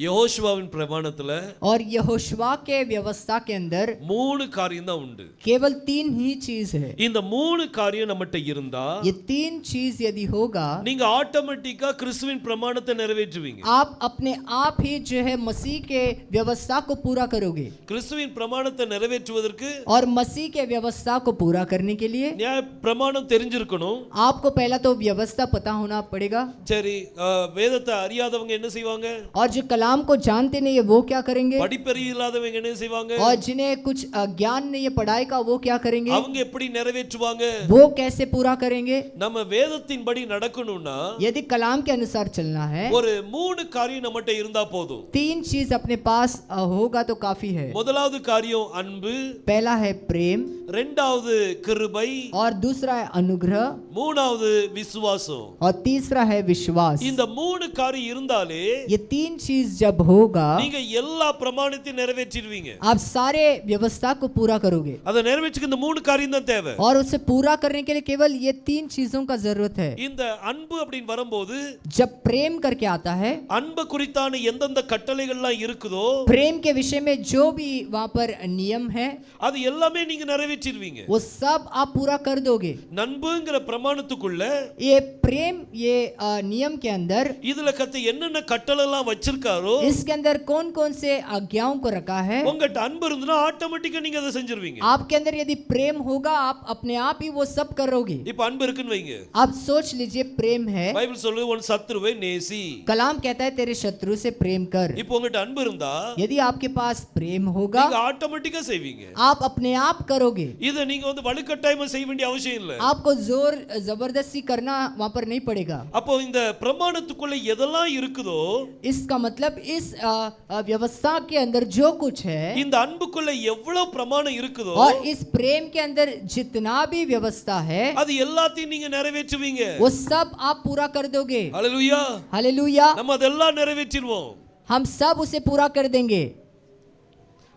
யெகோஷுவாவின் பிரமாணத்துல और यहोशुआ के व्यवस्था के अंदर மூணு காரியம் தான் உண்டு. केवल 3 ही चीज है. இந்த மூணு காரியம் நம்மட்ட இருந்தா ये 3 चीज यदि होगा நீங்க ஆட்டோமேட்டிக்கா கிறிஸ்துவின் பிரமாணத்தை நிறைவேற்றுவீங்க. आप अपने आप ही जो है मसीह के व्यवस्था को पूरा करोगे. கிறிஸ்துவின் பிரமாணத்தை நிறைவேற்றுவதற்கு और मसीह के व्यवस्था को पूरा करने के लिए நியாய பிரமாணம் தெரிஞ்சிருக்கணும். आपको पहला तो व्यवस्था पता होना पड़ेगा. சரி, வேதத்தை அறியாதவங்க என்ன செய்வாங்க? और जो कलाम को जानते नहीं है वो क्या करेंगे? படிப்பறிவு இல்லாதவங்க என்ன செய்வாங்க? और जिन्हें कुछ ज्ञान नहीं है पढ़ाई का वो क्या करेंगे? அவங்க எப்படி நிறைவேற்றுவாங்க? वो कैसे पूरा करेंगे? நம்ம வேதத்தின்படி நடக்கணும்னா यदि कलाम के अनुसार चलना है ஒரு மூணு காரியம் நம்மட்ட இருந்தா போதும். 3 चीज अपने पास होगा तो काफी है. முதலாவது காரியம் அன்பு, पहला है प्रेम, இரண்டாவது கிருபை, और दूसरा है अनुग्रह, மூணாவது விசுவாசம். और तीसरा है विश्वास. இந்த மூணு காரியம் இருந்தாலே ये 3 चीज जब होगा நீங்க எல்லா பிரமாணத்தையும் நிறைவேற்றிடுவீங்க. आप सारे व्यवस्था को पूरा करोगे. அதை நிறைவேற்றுக்கு இந்த மூணு காரியம் தான் தேவை. और उसे पूरा करने के लिए केवल ये 3 चीजों का जरूरत है. இந்த அன்பு அப்படின்னு வரும்போது जब प्रेम करके आता है, அன்பு குறித்தான எந்தெந்த கட்டளைகள்லாம் இருக்குதோ प्रेम के विषय में जो भी वहां पर नियम है அது எல்லாமே நீங்க நிறைவேற்றிடுவீங்க. वो सब आप पूरा कर दोगे. நண்புங்கிற பிரமாணத்துக்குள்ள ये प्रेम ये नियम के अंदर இதுல கத்த என்னென்ன கட்டளை எல்லாம் வச்சிருக்காரோ इसके अंदर कौन कौन से आज्ञाओं को रखा है. உங்கட்ட அன்பு இருந்துனா ஆட்டோமேட்டிக்கா நீங்க அதை செஞ்சிருவீங்க. आपके अंदर यदि प्रेम होगा आप अपने आप ही वो सब करोगे. இப்ப அன்பு இருக்குன்னு வைங்க. आप सोच लीजिए प्रेम है. பைபிள் சொல்லுது உன் சத்துருவை நேசி. कलाम कहता है तेरे शत्रु से प्रेम कर. இப்போ உங்கட்ட அன்பு இருந்தா यदि आपके पास प्रेम होगा நீங்க ஆட்டோமேட்டிக்கா செய்வீங்க. आप अपने आप करोगे. இத நீங்க வலுக்கட்டாயமா செய்ய வேண்டிய அவசியம் இல்ல. आपको जोर जबरदस्ती करना वहां पर नहीं पड़ेगा. அப்போ இந்த பிரமாணத்துக்குள்ள எதெல்லாம் இருக்குதோ इसका मतलब इस व्यवस्था के अंदर जो कुछ है இந்த அன்புக்குள்ள எவ்வளவு பிரமாணம் இருக்குதோ और इस प्रेम के अंदर जितना भी व्यवस्था है அது எல்லாத்தையும் நீங்க நிறைவேற்றுவீங்க. वो सब आप पूरा कर दोगे. ஹalleluya. हालेलुया. நம்ம அதெல்லாம் நிறைவேற்றிடுவோம். हम सब उसे पूरा कर देंगे.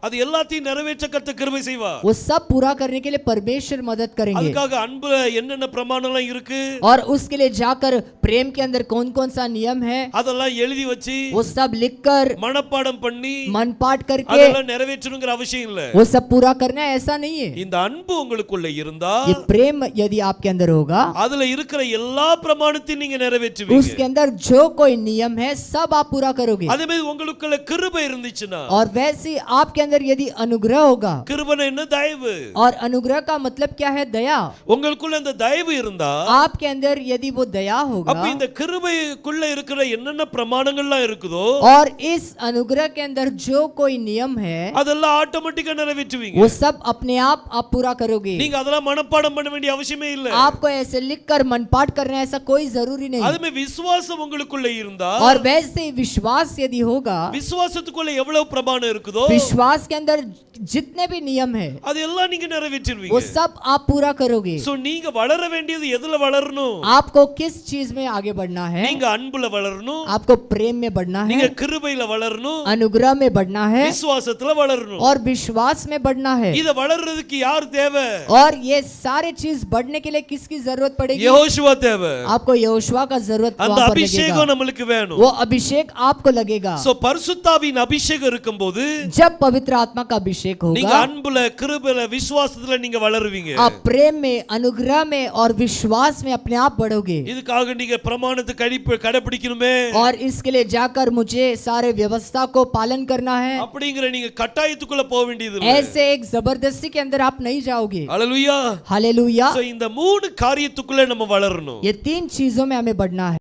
அது எல்லாத்தையும் நிறைவேற்ற கர்த்தர் கிருபை செய்வார். वो सब पूरा करने के लिए परमेश्वर मदद करेंगे. அதுக்காக அன்புல என்னென்ன பிரமாணம்லாம் இருக்கு और उसके लिए जाकर प्रेम के अंदर कौन कौन सा नियम है அதெல்லாம் எழுதி வச்சு वो सब लिखकर மனப்பாடம் பண்ணி मन पाठ करके அதெல்லாம் நிறைவேற்றணும்ங்கற அவசியம் இல்ல. वो सब पूरा करना है ऐसा नहीं है. இந்த அன்பு உங்களுக்குள்ள இருந்தா ये प्रेम यदि आपके अंदर होगा அதுல இருக்கிற எல்லா பிரமாணத்தையும் நீங்க நிறைவேற்றுவீங்க. उसके अंदर जो कोई नियम है सब आप पूरा करोगे. அதே மாதிரி உங்களுக்குள்ள கிருபை இருந்துச்சுனா और वैसे आपके अंदर यदि अनुग्रह होगा. கிருபை என்ன தயவு. और अनुग्रह का मतलब क्या है? दया. உங்களுக்குள்ள அந்த தயவு இருந்தா आपके अंदर यदि वो दया होगा அப்ப இந்த கிருபைக்குள்ள இருக்கிற என்னென்ன பிரமாணங்கள்லாம் இருக்குதோ और इस अनुग्रह के अंदर जो कोई नियम है அதெல்லாம் ஆட்டோமேட்டிக்கா நிறைவேற்றுவீங்க. वो सब अपने आप पूरा करोगे. நீங்க அதெல்லாம் மனப்பாடம் பண்ண வேண்டிய அவசியமே இல்ல. आपको ऐसे लिखकर मनपाठ करना ऐसा कोई जरूरी नहीं. அதுமே விசுவாசம் உங்களுக்குள்ள இருந்தா और वैसे विश्वास यदि होगा விசுவாசத்துக்குள்ள எவ்வளவு பிரமாணம் இருக்குதோ विश्वास के अंदर जितने भी नियम है அதெல்லாம் நீங்க நிறைவேற்றிடுவீங்க. वो सब आप पूरा करोगे. சோ நீங்க வளர வேண்டியது எதுல வளரணும்? आपको किस चीज में आगे बढ़ना है? நீங்க அன்புல வளரணும், आपको प्रेम में बढ़ना நீங்க है, கிருபையில வளரணும், अनुग्रह में बढ़ना है, விசுவாசத்துல வளரணும். और विश्वास में बढ़ना है. இத வளர்றதுக்கு யார் தேவை? और ये सारे चीज बढ़ने के लिए किसकी जरूरत पड़ेगी? யெகோஷுவா தேவை. आपको यहोशुआ का जरूरत அந்த वहां पर அபிஷேகம் लगेगा. நமக்கு வேணும். वो अभिषेक आपको लगेगा. சோ பரிசுத்தாவின் அபிஷேகம் இருக்கும்போது जब पवित्र आत्मा का अभिषेक நீங்க होगा அன்புல கிருபையில விசுவாசத்துல நீங்க வளருவீங்க. आप प्रेम में, अनुग्रह में और विश्वास में अपने आप बढ़ोगे. இதுக்காக நீங்க பிரமாணத்தை கடைபிடிக்கணுமே और इसके लिए जाकर मुझे सारे व्यवस्था को पालन करना है அப்படிங்கற நீங்க கட்டாயத்துக்குள்ள போக வேண்டியது இல்ல. ऐसे एक जबरदस्ती के अंदर आप नहीं जाओगे. ஹalleluya. हालेलुया. சோ இந்த மூணு காரியத்துக்குள்ள நம்ம வளரணும். ये 3 चीजों में हमें बढ़ना है.